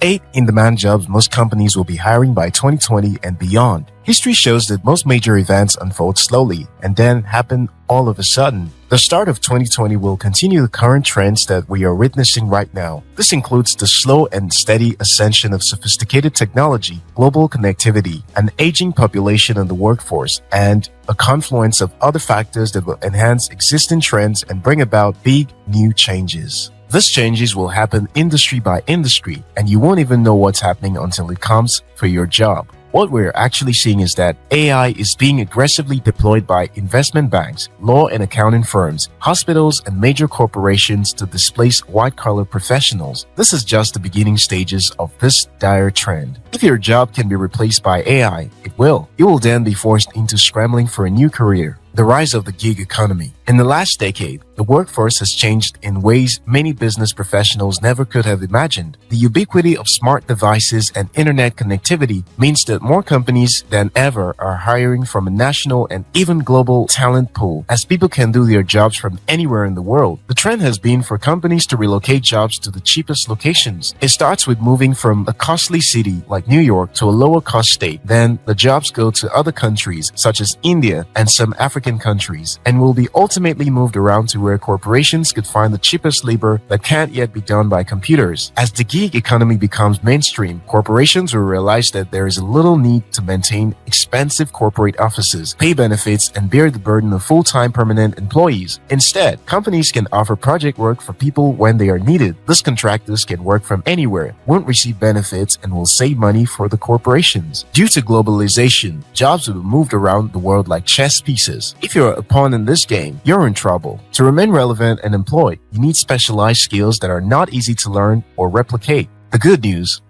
8 in-demand jobs most companies will be hiring by 2020 and beyond. History shows that most major events unfold slowly and then happen all of a sudden. The start of 2020 will continue the current trends that we are witnessing right now. This includes the slow and steady ascension of sophisticated technology, global connectivity, an aging population in the workforce, and a confluence of other factors that will enhance existing trends and bring about big new changes. These changes will happen industry by industry, and you won't even know what's happening until it comes for your job. What we're actually seeing is that AI is being aggressively deployed by investment banks, law and accounting firms, hospitals, and major corporations to displace white-collar professionals. This is just the beginning stages of this dire trend. If your job can be replaced by AI, it will. You will then be forced into scrambling for a new career. The rise of the gig economy. In the last decade, the workforce has changed in ways many business professionals never could have imagined. The ubiquity of smart devices and internet connectivity means that more companies than ever are hiring from a national and even global talent pool, as people can do their jobs from anywhere in the world. The trend has been for companies to relocate jobs to the cheapest locations. It starts with moving from a costly city like New York to a lower cost state. Then the jobs go to other countries such as India and some African countries, and will be ultimately moved around to where corporations could find the cheapest labor that can't yet be done by computers. As the gig economy becomes mainstream, corporations will realize that there is a little need to maintain expensive corporate offices, pay benefits, and bear the burden of full-time permanent employees. Instead, companies can offer project work for people when they are needed. These contractors can work from anywhere, won't receive benefits, and will save money for the corporations. Due to globalization, jobs will be moved around the world like chess pieces. If you're a pawn in this game, you're in trouble. To remain relevant and employed, you need specialized skills that are not easy to learn or replicate. The good news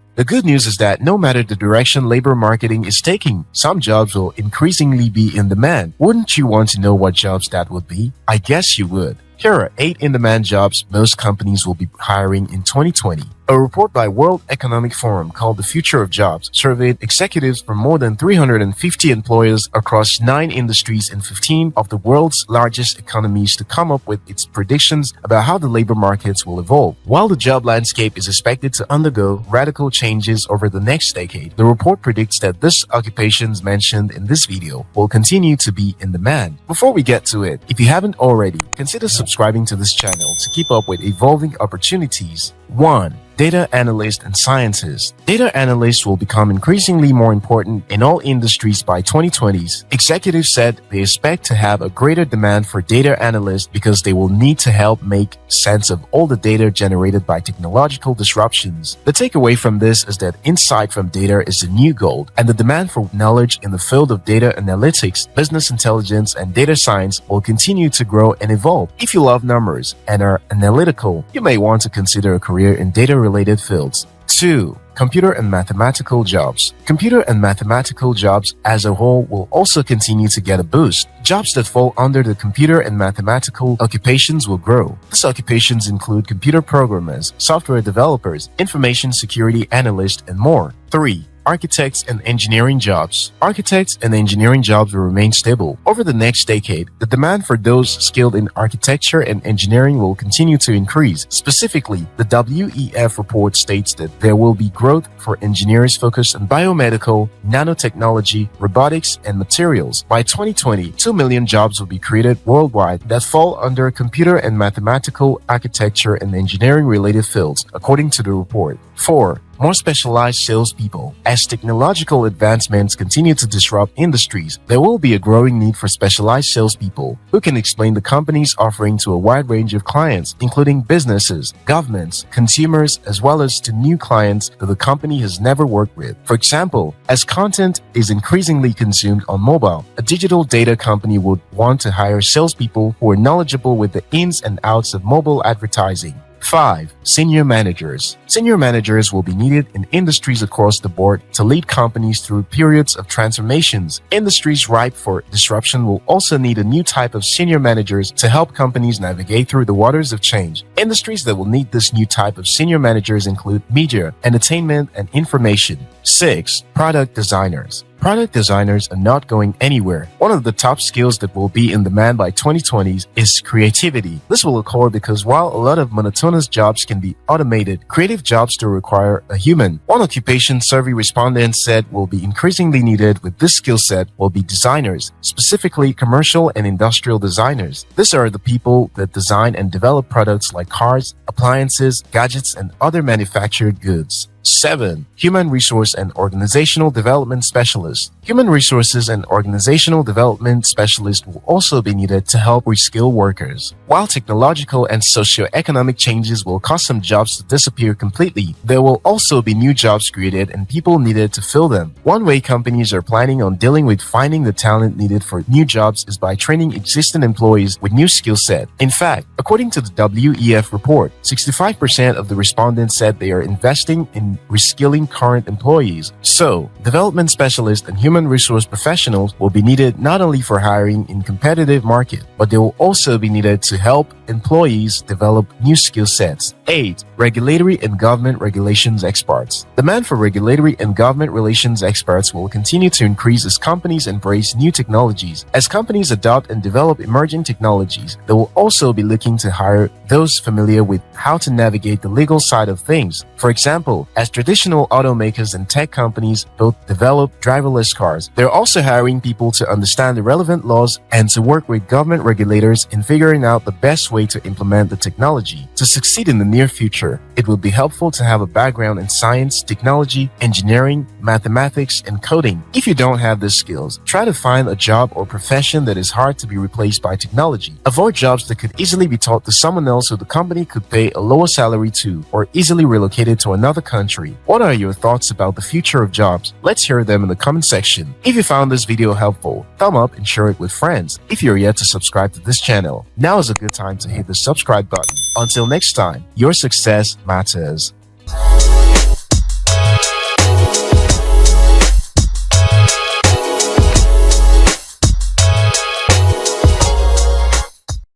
is that no matter the direction labor marketing is taking, some jobs will increasingly be in demand. Wouldn't you want to know what jobs that would be? I guess you would. Here are 8 in-demand jobs most companies will be hiring in 2020. A report by World Economic Forum called The Future of Jobs surveyed executives from more than 350 employers across 9 industries in 15 of the world's largest economies to come up with its predictions about how the labor markets will evolve. While the job landscape is expected to undergo radical changes over the next decade, the report predicts that these occupations mentioned in this video will continue to be in demand. Before we get to it, if you haven't already, consider subscribing to this channel to keep up with evolving opportunities. 1. Data analyst and scientists. Data analysts will become increasingly more important in all industries by 2020s. Executives said they expect to have a greater demand for data analysts because they will need to help make sense of all the data generated by technological disruptions. The takeaway from this is that insight from data is the new gold, and the demand for knowledge in the field of data analytics, business intelligence, and data science will continue to grow and evolve. If you love numbers and are analytical, you may want to consider a career in data-related fields. 2. Computer and mathematical jobs. Computer and mathematical jobs as a whole will also continue to get a boost. Jobs that fall under the computer and mathematical occupations will grow. These occupations include computer programmers, software developers, information security analysts, and more. 3. Architects and engineering jobs. Architects and engineering jobs will remain stable. Over the next decade, the demand for those skilled in architecture and engineering will continue to increase. Specifically, the WEF report states that there will be growth for engineers focused on biomedical, nanotechnology, robotics, and materials. By 2020, 2 million jobs will be created worldwide that fall under computer and mathematical, architecture, and engineering-related fields, according to the report. 4. More specialized salespeople. As technological advancements continue to disrupt industries, there will be a growing need for specialized salespeople who can explain the company's offering to a wide range of clients, including businesses, governments, consumers, as well as to new clients that the company has never worked with. For example, as content is increasingly consumed on mobile, a digital data company would want to hire salespeople who are knowledgeable with the ins and outs of mobile advertising. 5. Senior managers. Senior managers will be needed in industries across the board to lead companies through periods of transformations. Industries ripe for disruption will also need a new type of senior managers to help companies navigate through the waters of change. Industries that will need this new type of senior managers include media, entertainment, and information. 6. Product designers. Product designers are not going anywhere. One of the top skills that will be in demand by 2020 is creativity. This will occur because while a lot of monotonous jobs can be automated, creative jobs still require a human. One occupation survey respondents said will be increasingly needed with this skill set will be designers, specifically commercial and industrial designers. These are the people that design and develop products like cars, appliances, gadgets, and other manufactured goods. 7. Human Resource and Organizational Development Specialists. Human Resources and Organizational Development Specialists will also be needed to help reskill workers. While technological and socioeconomic changes will cause some jobs to disappear completely, there will also be new jobs created and people needed to fill them. One way companies are planning on dealing with finding the talent needed for new jobs is by training existing employees with new skill set. In fact, according to the WEF report, 65% of the respondents said they are investing in reskilling current employees. So, development specialists and human resource professionals will be needed not only for hiring in competitive market, but they will also be needed to help employees develop new skill sets. 8. Regulatory and government regulations experts. Demand for regulatory and government relations experts will continue to increase as companies embrace new technologies. As companies adopt and develop emerging technologies, they will also be looking to hire those familiar with how to navigate the legal side of things. For example, as traditional automakers and tech companies both develop driverless cars, they're also hiring people to understand the relevant laws and to work with government regulators in figuring out the best way to implement the technology. To succeed in the near future, it will be helpful to have a background in science, technology, engineering, mathematics, and coding. If you don't have these skills, try to find a job or profession that is hard to be replaced by technology. Avoid jobs that could easily be taught to someone else who the company could pay a lower salary to or easily relocated to another country. What are your thoughts about the future of jobs? Let's hear them in the comment section. If you found this video helpful, thumb up and share it with friends. If you're yet to subscribe to this channel, now is a good time to hit the subscribe button. Until next time, your success matters.